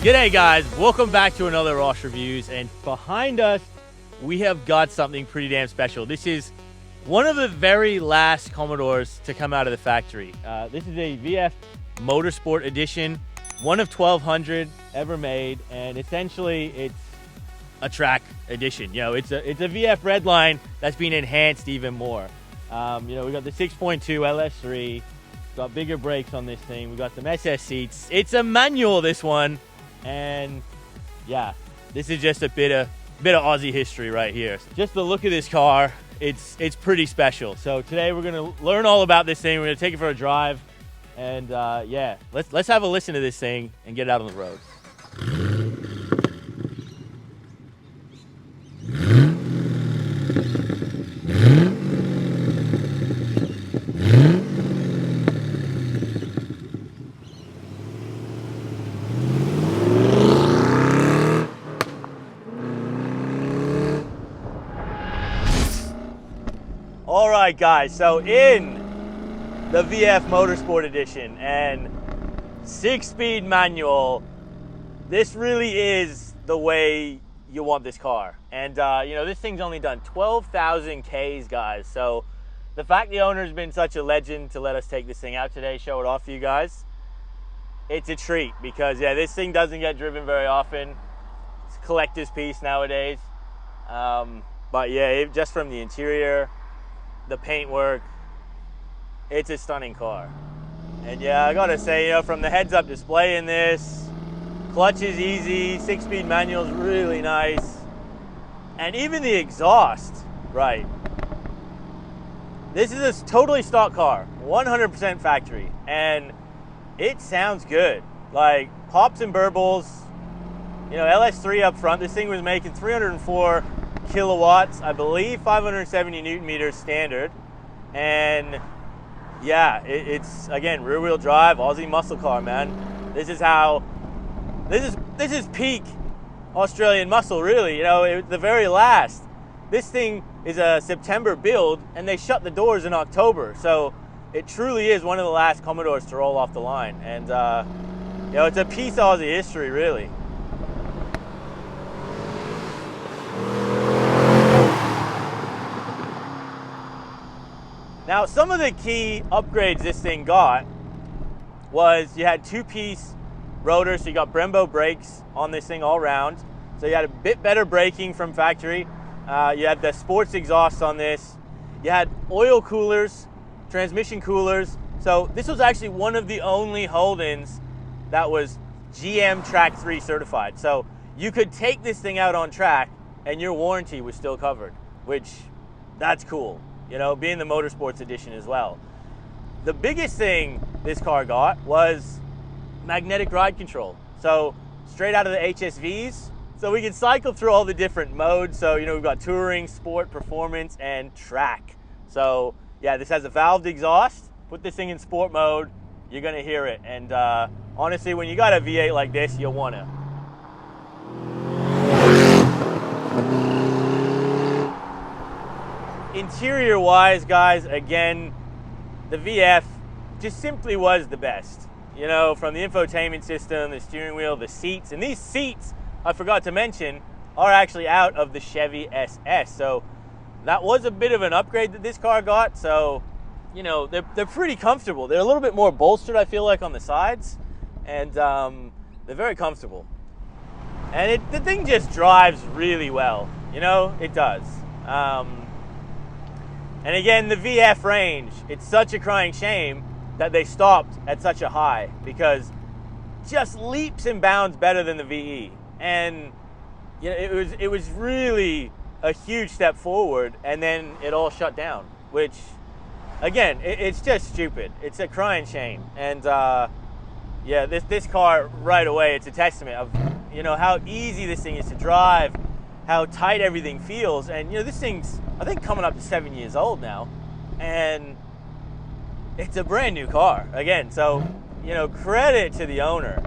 G'day guys, welcome back to another Ross Reviews, and behind us we have got something pretty damn special. This is one of the very last Commodores to come out of the factory. This is a VF Motorsport Edition, one of 1,200 ever made, and essentially it's a track edition. You know, it's a VF Redline that's been enhanced even more. We got the 6.2 LS3, got bigger brakes on this thing, we got some SS seats. It's a manual, this one. And yeah, this is just a bit of Aussie history right here. Just the look of this car, it's pretty special. So today we're gonna learn all about this thing. We're gonna take it for a drive, and yeah, let's have a listen to this thing and get it out on the road. All right, guys, so in the VF Motorsport Edition and 6-speed manual, this really is the way you want this car. And, this thing's only done 12,000 Ks, guys. So the fact the owner's been such a legend to let us take this thing out today, show it off for you guys, it's a treat because, yeah, this thing doesn't get driven very often. It's a collector's piece nowadays. But, yeah, just from the interior, the paintwork, it's a stunning car. And yeah, I gotta say, from the heads-up display in this, clutch is easy, 6-speed manual is really nice, and even the exhaust, right? This is a totally stock car, 100% factory, and it sounds good. Like pops and burbles, LS3 up front. This thing was making 304 kilowatts, I believe 570 Newton meters standard, and yeah, it's again rear wheel drive, Aussie muscle car, man. This is peak Australian muscle, really. The very last. This thing is a September build, and they shut the doors in October, so it truly is one of the last Commodores to roll off the line, and it's a piece of Aussie history, really. Now, some of the key upgrades this thing got was you had 2-piece rotors, so you got Brembo brakes on this thing all around. So you had a bit better braking from factory. You had the sports exhaust on this. You had oil coolers, transmission coolers. So this was actually one of the only Holdens that was GM Track 3 certified. So you could take this thing out on track and your warranty was still covered, which that's cool. Being the Motorsports Edition as well. The biggest thing this car got was magnetic ride control. So straight out of the HSVs. So we can cycle through all the different modes. So, we've got touring, sport, performance, and track. So yeah, this has a valved exhaust. Put this thing in sport mode, you're gonna hear it. And honestly, when you got a V8 like this, you'll want to. Interior wise, guys, again, the VF just simply was the best. From the infotainment system, the steering wheel, the seats, and these seats, I forgot to mention, are actually out of the Chevy SS. So that was a bit of an upgrade that this car got. So, they're pretty comfortable. They're a little bit more bolstered, I feel like, on the sides, and they're very comfortable. And the thing just drives really well. It does. And again, the VF range, it's such a crying shame that they stopped at such a high, because just leaps and bounds better than the VE. And it was really a huge step forward, and then it all shut down, which again, it's just stupid. It's a crying shame. And yeah, this car right away, it's a testament of how easy this thing is to drive, how tight everything feels. And this thing's, I think, coming up to 7 years old now, and it's a brand new car again. So credit to the owner.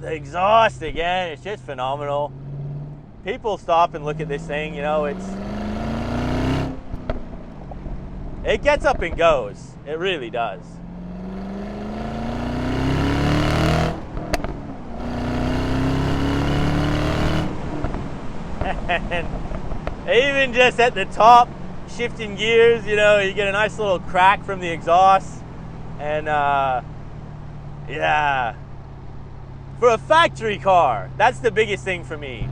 The exhaust, again, it's just phenomenal. People stop and look at this thing. It gets up and goes. It really does. And even just at the top, shifting gears, you know, you get a nice little crack from the exhaust. And yeah, for a factory car, that's the biggest thing for me.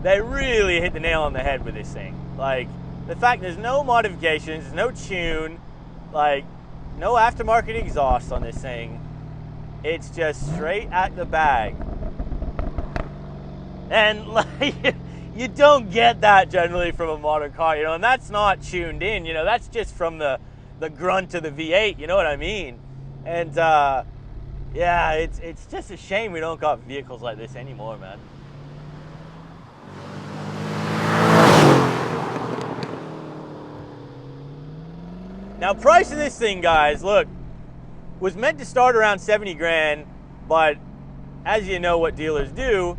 They really hit the nail on the head with this thing. Like, the fact there's no modifications, no tune, like, no aftermarket exhaust on this thing. It's just straight at the bag. And like, you don't get that generally from a modern car, you know, and that's not tuned in, you know, that's just from the grunt of the V8, you know what I mean? And yeah, it's just a shame we don't got vehicles like this anymore, man. Now, price of this thing, guys, look, was meant to start around 70 grand, but as you know what dealers do,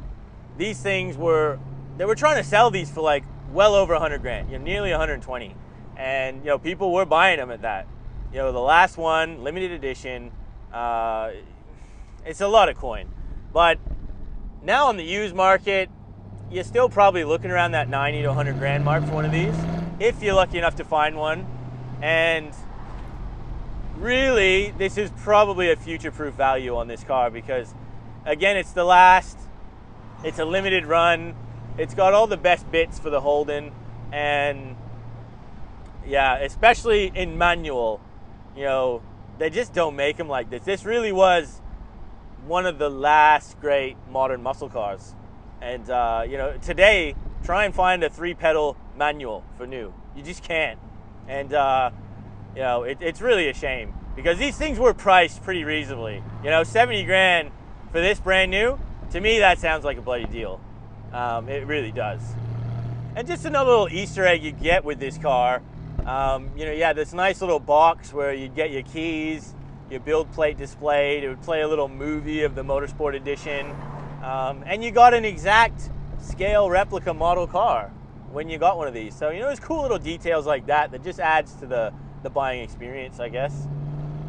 these things they were trying to sell these for like well over 100 grand, you know, nearly 120. And, you know, people were buying them at that. You know, the last one, limited edition, it's a lot of coin. But now on the used market, you're still probably looking around that 90 to 100 grand mark for one of these, if you're lucky enough to find one. And really, this is probably a future-proof value on this car because, again, it's the last, it's a limited run, it's got all the best bits for the Holden, and yeah, especially in manual, you know, they just don't make them like this. This really was one of the last great modern muscle cars. And, you know, today, try and find a 3-pedal manual for new. You just can't. And, you know, it's really a shame because these things were priced pretty reasonably. You know, 70 grand for this brand new, to me, that sounds like a bloody deal. It really does. And just another little Easter egg you get with this car, you know, yeah, this nice little box where you'd get your keys, your build plate displayed, it would play a little movie of the Motorsport Edition, and you got an exact scale replica model car when you got one of these. So, you know, there's cool little details like that that just adds to the buying experience, I guess.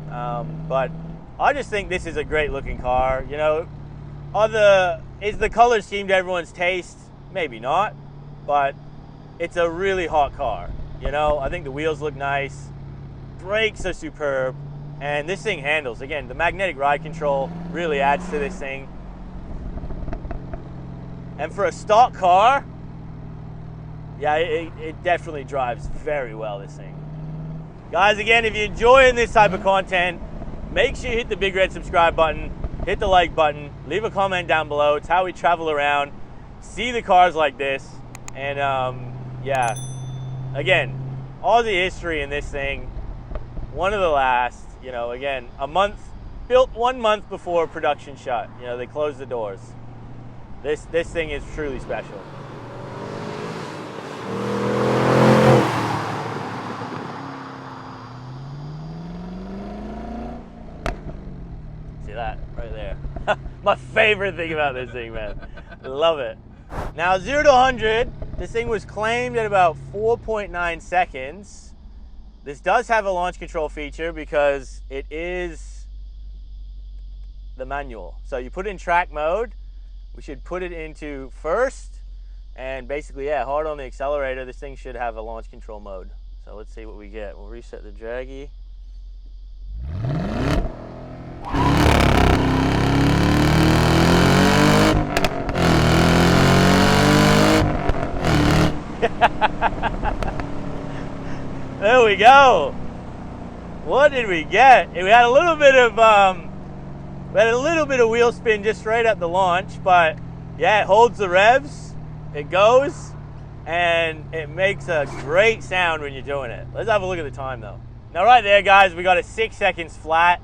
But I just think this is a great looking car. You know, is the color scheme to everyone's taste? Maybe not, but it's a really hot car. You know, I think the wheels look nice, brakes are superb, and this thing handles. Again, the magnetic ride control really adds to this thing. And for a stock car, yeah, it definitely drives very well, this thing. Guys, again, if you're enjoying this type of content, make sure you hit the big red subscribe button, hit the like button, leave a comment down below. It's how we travel around, see the cars like this, and yeah, again, Aussie history in this thing, one of the last, you know, again, built 1 month before production shut. You know, they closed the doors. This thing is truly special. See that right there? My favorite thing about this thing, man. Love it. Now, 0 to 100, this thing was claimed at about 4.9 seconds. This does have a launch control feature because it is the manual. So you put it in track mode. We should put it into first, and basically, yeah, hard on the accelerator. This thing should have a launch control mode. So let's see what we get. We'll reset the draggy. There we go. What did we get? We had a little bit of wheel spin just right at the launch, but yeah, it holds the revs, it goes, and it makes a great sound when you're doing it. Let's have a look at the time though. Now right there, guys, we got it 6 seconds flat.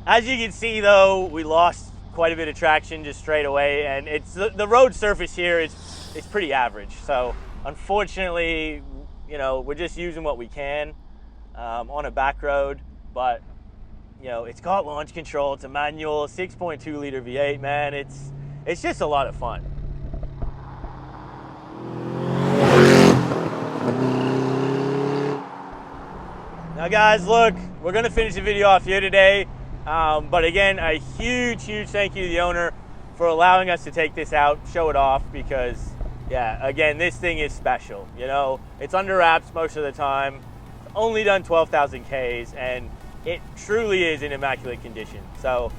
As you can see though, we lost quite a bit of traction just straight away, and it's the road surface here is pretty average. So unfortunately, you know, we're just using what we can on a back road, but you know, it's got launch control, it's a manual, 6.2 liter V8, man. It's just a lot of fun. Now guys, look, we're gonna finish the video off here today. But again, a huge thank you to the owner for allowing us to take this out, show it off, because yeah, again, this thing is special. You know, it's under wraps most of the time. It's only done 12,000 Ks, and it truly is in immaculate condition. So,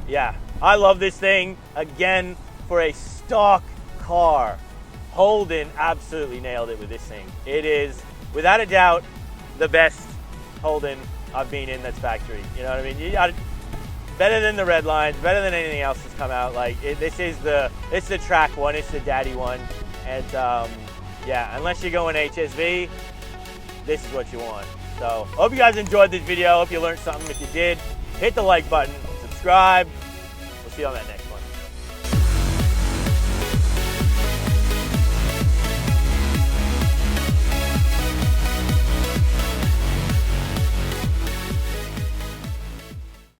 yeah, I love this thing. Again, for a stock car, Holden absolutely nailed it with this thing. It is, without a doubt, the best Holden I've been in that's factory. You know what I mean? You got better than the red lines, better than anything else that's come out. Like it's the track one, it's the daddy one, and yeah, unless you're going HSV, this is what you want. So hope you guys enjoyed this video. Hope you learned something. If you did, hit the like button, subscribe. We'll see you on that next.